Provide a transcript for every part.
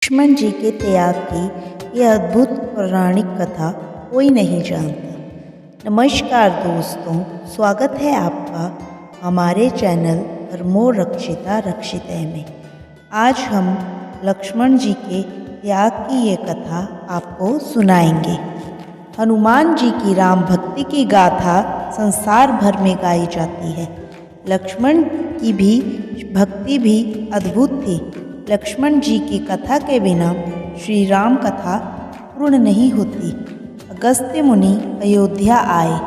लक्ष्मण जी के त्याग की यह अद्भुत पौराणिक कथा कोई नहीं जानता। नमस्कार दोस्तों, स्वागत है आपका हमारे चैनल धर्मो रक्षिता रक्षितः में। आज हम लक्ष्मण जी के त्याग की ये कथा आपको सुनाएंगे। हनुमान जी की राम भक्ति की गाथा संसार भर में गाई जाती है। लक्ष्मण की भी भक्ति भी अद्भुत थी। लक्ष्मण जी की कथा के बिना श्री राम कथा पूर्ण नहीं होती। अगस्त्य मुनि अयोध्या आए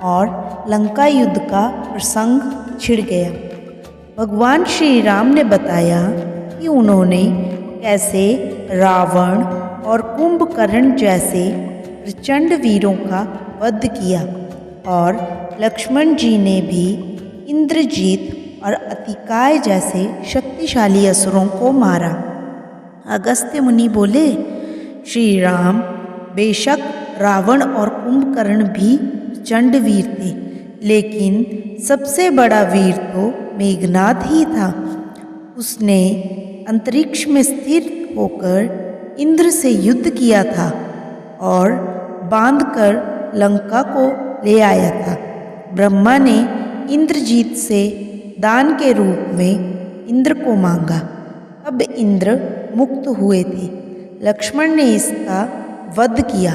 और लंका युद्ध का प्रसंग छिड़ गया। भगवान श्री राम ने बताया कि उन्होंने कैसे रावण और कुंभकर्ण जैसे प्रचंड वीरों का वध किया और लक्ष्मण जी ने भी इंद्रजीत और अतिकाय जैसे शक्तिशाली असुरों को मारा। अगस्त्य मुनि बोले, श्री राम बेशक रावण और कुंभकर्ण भी प्रचंड वीर थे, लेकिन सबसे बड़ा वीर तो मेघनाद ही था। उसने अंतरिक्ष में स्थिर होकर इंद्र से युद्ध किया था और बांधकर लंका को ले आया था। ब्रह्मा ने इंद्रजीत से दान के रूप में इंद्र को मांगा, तब इंद्र मुक्त हुए थे। लक्ष्मण ने इसका वध किया,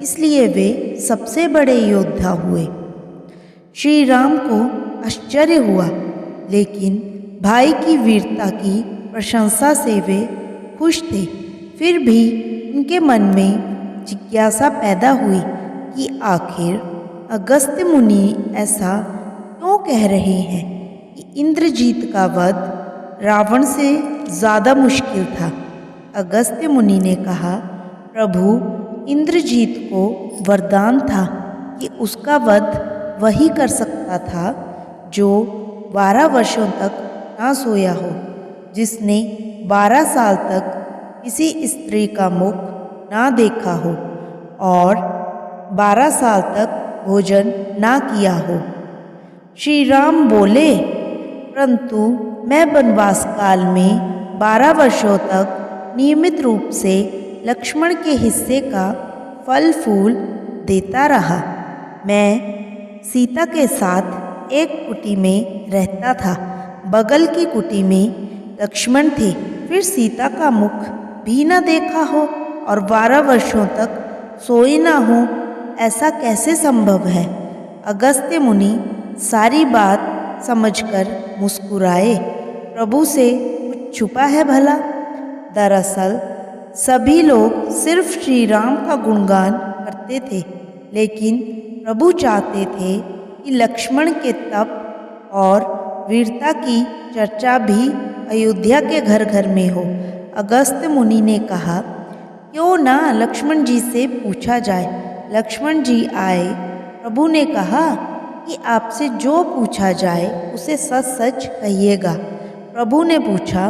इसलिए वे सबसे बड़े योद्धा हुए। श्री राम को आश्चर्य हुआ, लेकिन भाई की वीरता की प्रशंसा से वे खुश थे। फिर भी उनके मन में जिज्ञासा पैदा हुई कि आखिर अगस्त्य मुनि ऐसा क्यों कह रहे हैं कि इंद्रजीत का वध रावण से ज़्यादा मुश्किल था। अगस्त्य मुनि ने कहा, प्रभु, इंद्रजीत को वरदान था कि उसका वध वही कर सकता था जो 12 वर्षों तक ना सोया हो, जिसने 12 साल तक किसी स्त्री का मुख ना देखा हो और 12 साल तक भोजन ना किया हो। श्री राम बोले, परंतु मैं वनवास काल में 12 वर्षों तक नियमित रूप से लक्ष्मण के हिस्से का फल फूल देता रहा। मैं सीता के साथ एक कुटी में रहता था। बगल की कुटी में लक्ष्मण थे। फिर सीता का मुख भी न देखा हो और 12 वर्षों तक सोए ना हो, ऐसा कैसे संभव है? अगस्त्य मुनि सारी बात समझकर मुस्कुराए। प्रभु से कुछ छुपा है भला? दरअसल सभी लोग सिर्फ श्री राम का गुणगान करते थे, लेकिन प्रभु चाहते थे कि लक्ष्मण के तप और वीरता की चर्चा भी अयोध्या के घर घर में हो। अगस्त्य मुनि ने कहा, क्यों ना लक्ष्मण जी से पूछा जाए। लक्ष्मण जी आए। प्रभु ने कहा कि आपसे जो पूछा जाए उसे सच सच कहिएगा। प्रभु ने पूछा,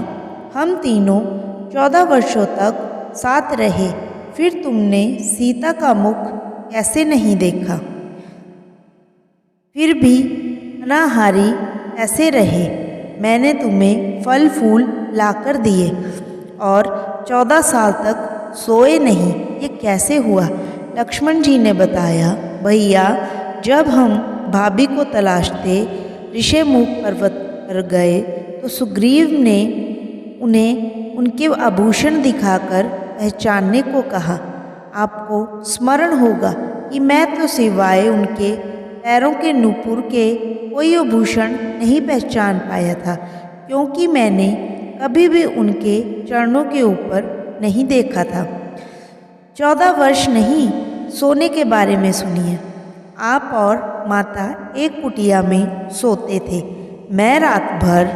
हम तीनों 14 वर्षों तक साथ रहे, फिर तुमने सीता का मुख कैसे नहीं देखा? फिर भी अनाहारी कैसे रहे? मैंने तुम्हें फल फूल लाकर दिए और 14 साल तक सोए नहीं, ये कैसे हुआ? लक्ष्मण जी ने बताया, भैया, जब हम भाभी को तलाशते ऋषिमुख पर्वत पर गए तो सुग्रीव ने उन्हें उनके आभूषण दिखाकर पहचानने को कहा। आपको स्मरण होगा कि मैं तो सिवाय उनके पैरों के नूपुर के कोई आभूषण नहीं पहचान पाया था, क्योंकि मैंने कभी भी उनके चरणों के ऊपर नहीं देखा था। 14 वर्ष नहीं, सोने के बारे में सुनिए। आप और माता एक कुटिया में सोते थे। मैं रात भर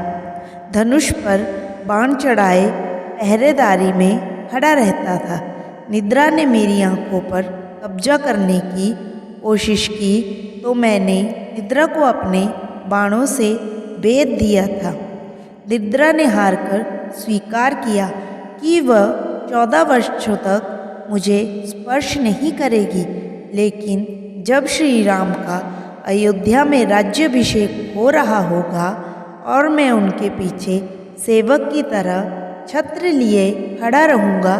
धनुष पर बाण चढ़ाए पहरेदारी में खड़ा रहता था। निद्रा ने मेरी आंखों पर कब्जा करने की कोशिश की तो मैंने निद्रा को अपने बाणों से बेध दिया था। निद्रा ने हारकर स्वीकार किया कि वह 14 वर्षों तक मुझे स्पर्श नहीं करेगी, लेकिन जब श्री राम का अयोध्या में राज्याभिषेक हो रहा होगा और मैं उनके पीछे सेवक की तरह छत्र लिए खड़ा रहूँगा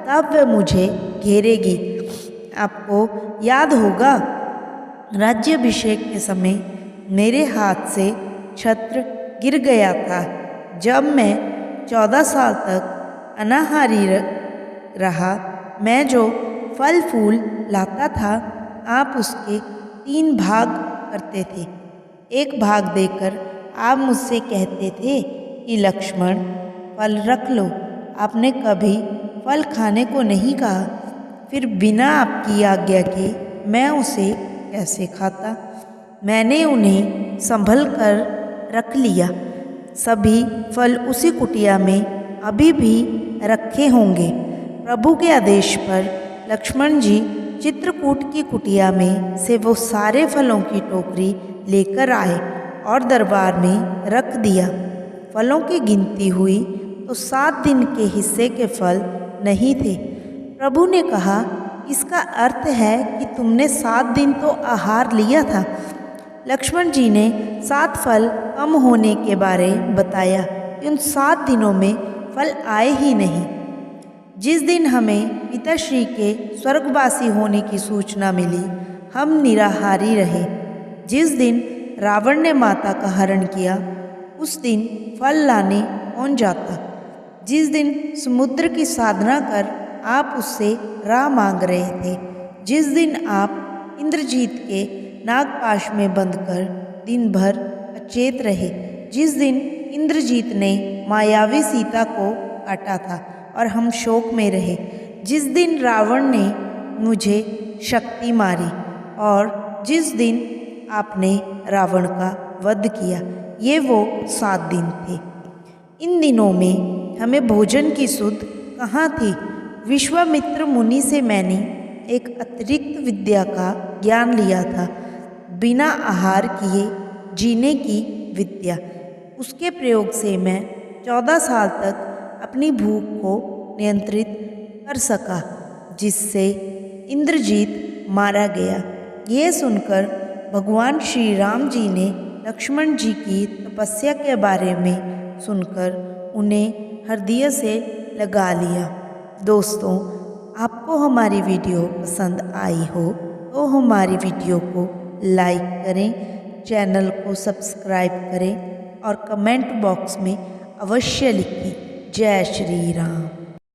तब वह मुझे घेरेगी। आपको याद होगा, राज्याभिषेक के समय मेरे हाथ से छत्र गिर गया था। जब मैं 14 साल तक अनाहारी रहा, मैं जो फल फूल लाता था आप उसके 3 भाग करते थे। एक भाग देकर आप मुझसे कहते थे कि लक्ष्मण फल रख लो। आपने कभी फल खाने को नहीं कहा, फिर बिना आपकी आज्ञा के मैं उसे कैसे खाता। मैंने उन्हें संभल कर रख लिया। सभी फल उसी कुटिया में अभी भी रखे होंगे। प्रभु के आदेश पर लक्ष्मण जी चित्रकूट की कुटिया में से वो सारे फलों की टोकरी लेकर आए और दरबार में रख दिया। फलों की गिनती हुई तो 7 दिन के हिस्से के फल नहीं थे। प्रभु ने कहा, इसका अर्थ है कि तुमने 7 दिन तो आहार लिया था। लक्ष्मण जी ने 7 फल कम होने के बारे बताया कि उन 7 दिनों में फल आए ही नहीं। जिस दिन हमें पिताश्री के स्वर्गवासी होने की सूचना मिली, हम निराहारी रहे। जिस दिन रावण ने माता का हरण किया, उस दिन फल लाने कौन जाता। जिस दिन समुद्र की साधना कर आप उससे राह मांग रहे थे, जिस दिन आप इंद्रजीत के नागपाश में बंधकर दिन भर अचेत रहे, जिस दिन इंद्रजीत ने मायावी सीता को काटा था और हम शोक में रहे, जिस दिन रावण ने मुझे शक्ति मारी और जिस दिन आपने रावण का वध किया, ये वो 7 दिन थे। इन दिनों में हमें भोजन की सुध कहाँ थी। विश्वामित्र मुनि से मैंने एक अतिरिक्त विद्या का ज्ञान लिया था, बिना आहार किए जीने की विद्या। उसके प्रयोग से मैं 14 साल तक अपनी भूख को नियंत्रित कर सका, जिससे इंद्रजीत मारा गया। ये सुनकर भगवान श्री राम जी ने लक्ष्मण जी की तपस्या के बारे में सुनकर उन्हें हृदय से लगा लिया। दोस्तों, आपको हमारी वीडियो पसंद आई हो तो हमारी वीडियो को लाइक करें, चैनल को सब्सक्राइब करें और कमेंट बॉक्स में अवश्य लिखें जय श्री राम।